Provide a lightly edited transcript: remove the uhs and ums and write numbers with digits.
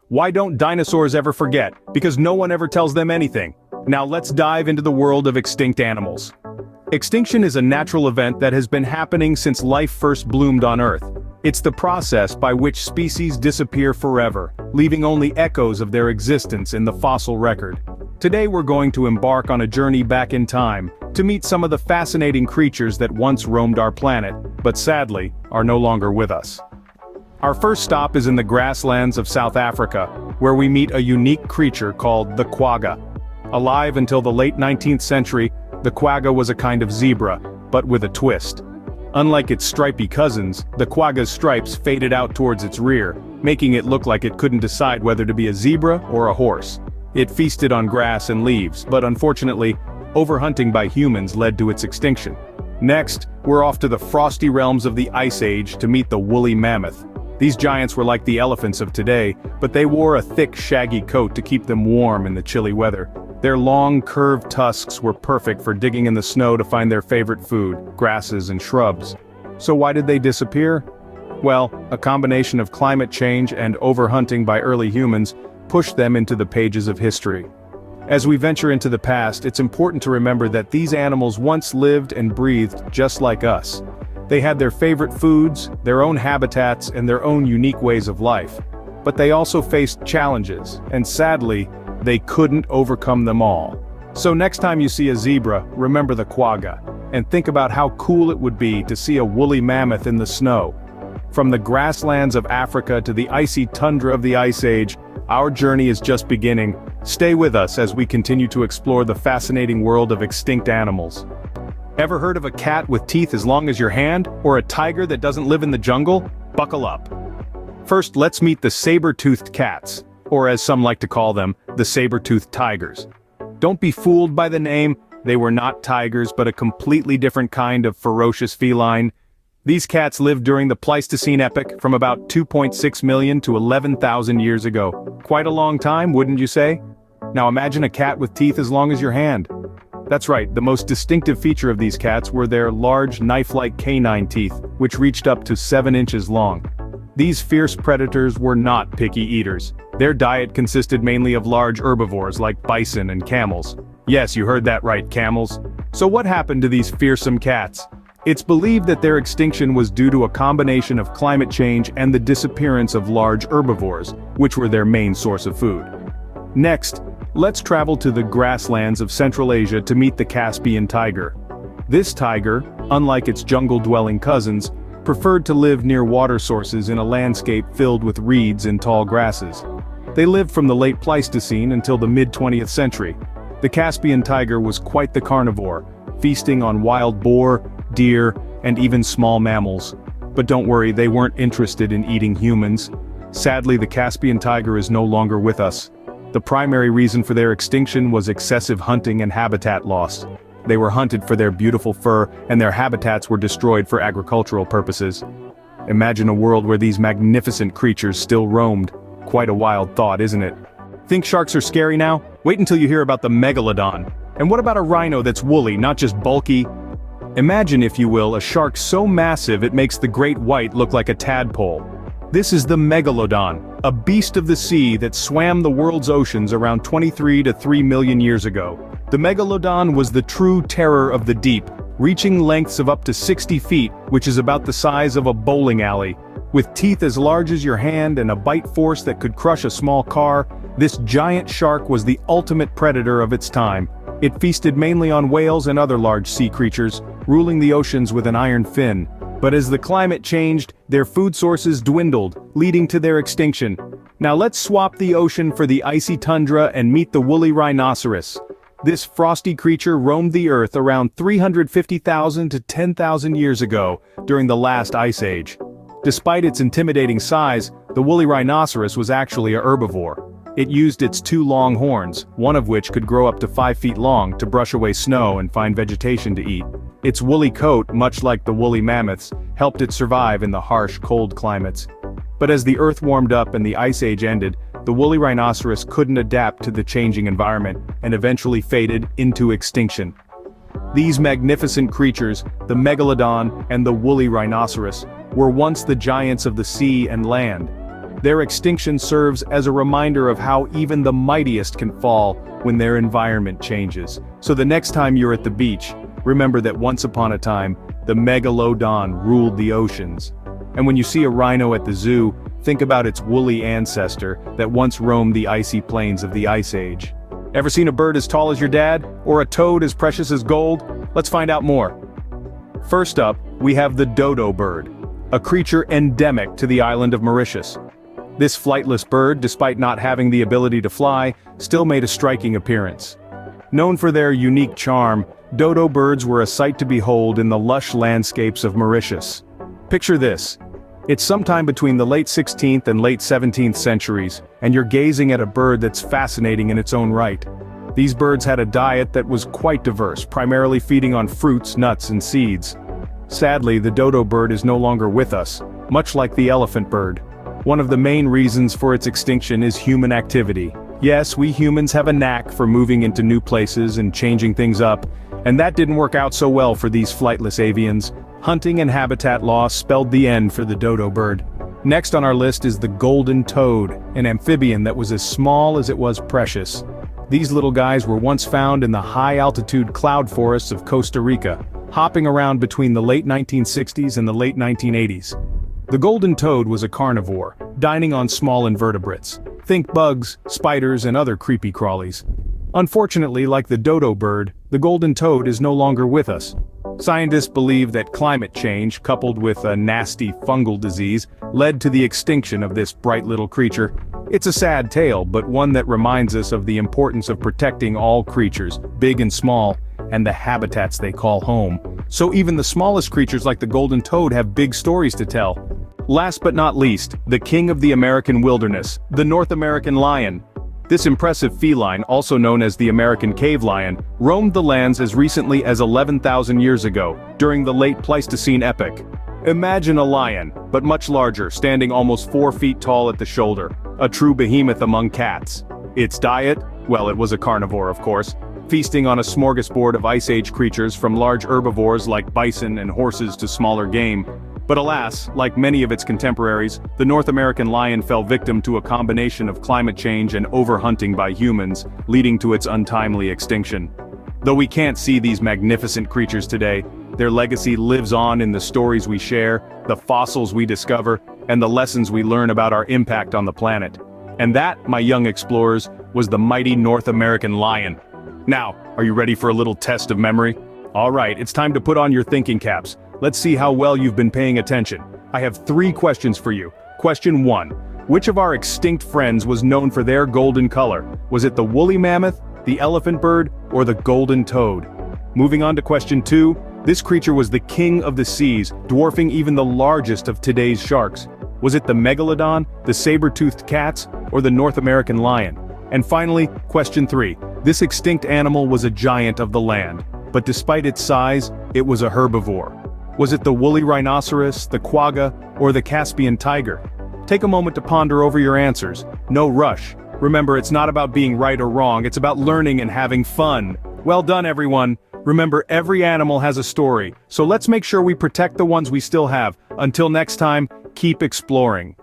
Why don't dinosaurs ever forget? Because no one ever tells them anything. Now let's dive into the world of extinct animals. Extinction is a natural event that has been happening since life first bloomed on Earth. It's the process by which species disappear forever, leaving only echoes of their existence in the fossil record. Today we're going to embark on a journey back in time, to meet some of the fascinating creatures that once roamed our planet, but sadly, are no longer with us. Our first stop is in the grasslands of South Africa, where we meet a unique creature called the quagga. Alive until the late 19th century, the quagga was a kind of zebra, but with a twist. Unlike its stripy cousins, the quagga's stripes faded out towards its rear, making it look like it couldn't decide whether to be a zebra or a horse. It feasted on grass and leaves, but unfortunately, overhunting by humans led to its extinction. Next, we're off to the frosty realms of the Ice Age to meet the woolly mammoth. These giants were like the elephants of today, but they wore a thick, shaggy coat to keep them warm in the chilly weather. Their long, curved tusks were perfect for digging in the snow to find their favorite food, grasses and shrubs. So why did they disappear? Well, a combination of climate change and overhunting by early humans pushed them into the pages of history. As we venture into the past, it's important to remember that these animals once lived and breathed just like us. They had their favorite foods, their own habitats, and their own unique ways of life. But they also faced challenges, and sadly, they couldn't overcome them all. So next time you see a zebra, remember the quagga, and think about how cool it would be to see a woolly mammoth in the snow. From the grasslands of Africa to the icy tundra of the Ice Age, our journey is just beginning. Stay with us as we continue to explore the fascinating world of extinct animals. Ever heard of a cat with teeth as long as your hand, or a tiger that doesn't live in the jungle? Buckle up. First, let's meet the saber-toothed cats, or as some like to call them, the saber-toothed tigers. Don't be fooled by the name, they were not tigers but a completely different kind of ferocious feline. These cats lived during the Pleistocene epoch from about 2.6 million to 11,000 years ago. Quite a long time, wouldn't you say? Now imagine a cat with teeth as long as your hand. That's right, the most distinctive feature of these cats were their large knife-like canine teeth, which reached up to 7 inches long. These fierce predators were not picky eaters. Their diet consisted mainly of large herbivores like bison and camels. Yes, you heard that right, camels. So what happened to these fearsome cats? It's believed that their extinction was due to a combination of climate change and the disappearance of large herbivores, which were their main source of food. Next, let's travel to the grasslands of Central Asia to meet the Caspian tiger. This tiger, unlike its jungle-dwelling cousins, preferred to live near water sources in a landscape filled with reeds and tall grasses. They lived from the late Pleistocene until the mid-20th century. The Caspian tiger was quite the carnivore, feasting on wild boar, deer, and even small mammals. But don't worry, they weren't interested in eating humans. Sadly, the Caspian tiger is no longer with us. The primary reason for their extinction was excessive hunting and habitat loss. They were hunted for their beautiful fur, and their habitats were destroyed for agricultural purposes. Imagine a world where these magnificent creatures still roamed. Quite a wild thought, isn't it? Think sharks are scary now? Wait until you hear about the megalodon. And what about a rhino that's woolly, not just bulky? Imagine, if you will, a shark so massive it makes the great white look like a tadpole. This is the megalodon, a beast of the sea that swam the world's oceans around 23 to 3 million years ago. The megalodon was the true terror of the deep, reaching lengths of up to 60 feet, which is about the size of a bowling alley. With teeth as large as your hand and a bite force that could crush a small car, this giant shark was the ultimate predator of its time. It feasted mainly on whales and other large sea creatures, ruling the oceans with an iron fin. But as the climate changed, their food sources dwindled, leading to their extinction. Now let's swap the ocean for the icy tundra and meet the woolly rhinoceros. This frosty creature roamed the Earth around 350,000 to 10,000 years ago, during the last Ice Age. Despite its intimidating size, the woolly rhinoceros was actually a herbivore. It used its 2 long horns, one of which could grow up to 5 feet long, to brush away snow and find vegetation to eat. Its woolly coat, much like the woolly mammoths, helped it survive in the harsh, cold climates. But as the Earth warmed up and the Ice Age ended, the woolly rhinoceros couldn't adapt to the changing environment, and eventually faded into extinction. These magnificent creatures, the megalodon and the woolly rhinoceros, were once the giants of the sea and land. Their extinction serves as a reminder of how even the mightiest can fall when their environment changes. So the next time you're at the beach, remember that once upon a time, the megalodon ruled the oceans. And when you see a rhino at the zoo, think about its woolly ancestor that once roamed the icy plains of the Ice Age. Ever seen a bird as tall as your dad? Or a toad as precious as gold? Let's find out more. First up, we have the dodo bird, a creature endemic to the island of Mauritius. This flightless bird, despite not having the ability to fly, still made a striking appearance. Known for their unique charm, dodo birds were a sight to behold in the lush landscapes of Mauritius. Picture this. It's sometime between the late 16th and late 17th centuries, and you're gazing at a bird that's fascinating in its own right. These birds had a diet that was quite diverse, primarily feeding on fruits, nuts, and seeds. Sadly, the dodo bird is no longer with us, much like the elephant bird. One of the main reasons for its extinction is human activity. Yes, we humans have a knack for moving into new places and changing things up, and that didn't work out so well for these flightless avians. Hunting and habitat loss spelled the end for the dodo bird. Next on our list is the golden toad, an amphibian that was as small as it was precious. These little guys were once found in the high-altitude cloud forests of Costa Rica, hopping around between the late 1960s and the late 1980s. The golden toad was a carnivore, dining on small invertebrates. Think bugs, spiders, and other creepy crawlies. Unfortunately, like the dodo bird, the golden toad is no longer with us. Scientists believe that climate change, coupled with a nasty fungal disease, led to the extinction of this bright little creature. It's a sad tale, but one that reminds us of the importance of protecting all creatures, big and small, and the habitats they call home. So even the smallest creatures like the golden toad have big stories to tell. Last but not least, the king of the American wilderness, the North American lion. This impressive feline, also known as the American cave lion, roamed the lands as recently as 11,000 years ago, during the late Pleistocene epoch. Imagine a lion, but much larger, standing almost 4 feet tall at the shoulder, a true behemoth among cats. Its diet? Well, it was a carnivore, of course, feasting on a smorgasbord of Ice Age creatures from large herbivores like bison and horses to smaller game. But alas, like many of its contemporaries, the North American lion fell victim to a combination of climate change and overhunting by humans, leading to its untimely extinction. Though we can't see these magnificent creatures today, their legacy lives on in the stories we share, the fossils we discover, and the lessons we learn about our impact on the planet. And that, my young explorers, was the mighty North American lion. Now, are you ready for a little test of memory? All right, it's time to put on your thinking caps. Let's see how well you've been paying attention. I have 3 questions for you. Question 1. Which of our extinct friends was known for their golden color? Was it the woolly mammoth, the elephant bird, or the golden toad? Moving on to question 2. This creature was the king of the seas, dwarfing even the largest of today's sharks. Was it the megalodon, the saber-toothed cats, or the North American lion? And finally, question 3. This extinct animal was a giant of the land, but despite its size, it was a herbivore. Was it the woolly rhinoceros, the quagga, or the Caspian tiger? Take a moment to ponder over your answers. No rush. Remember, it's not about being right or wrong, it's about learning and having fun. Well done, everyone. Remember, every animal has a story, so let's make sure we protect the ones we still have. Until next time, keep exploring.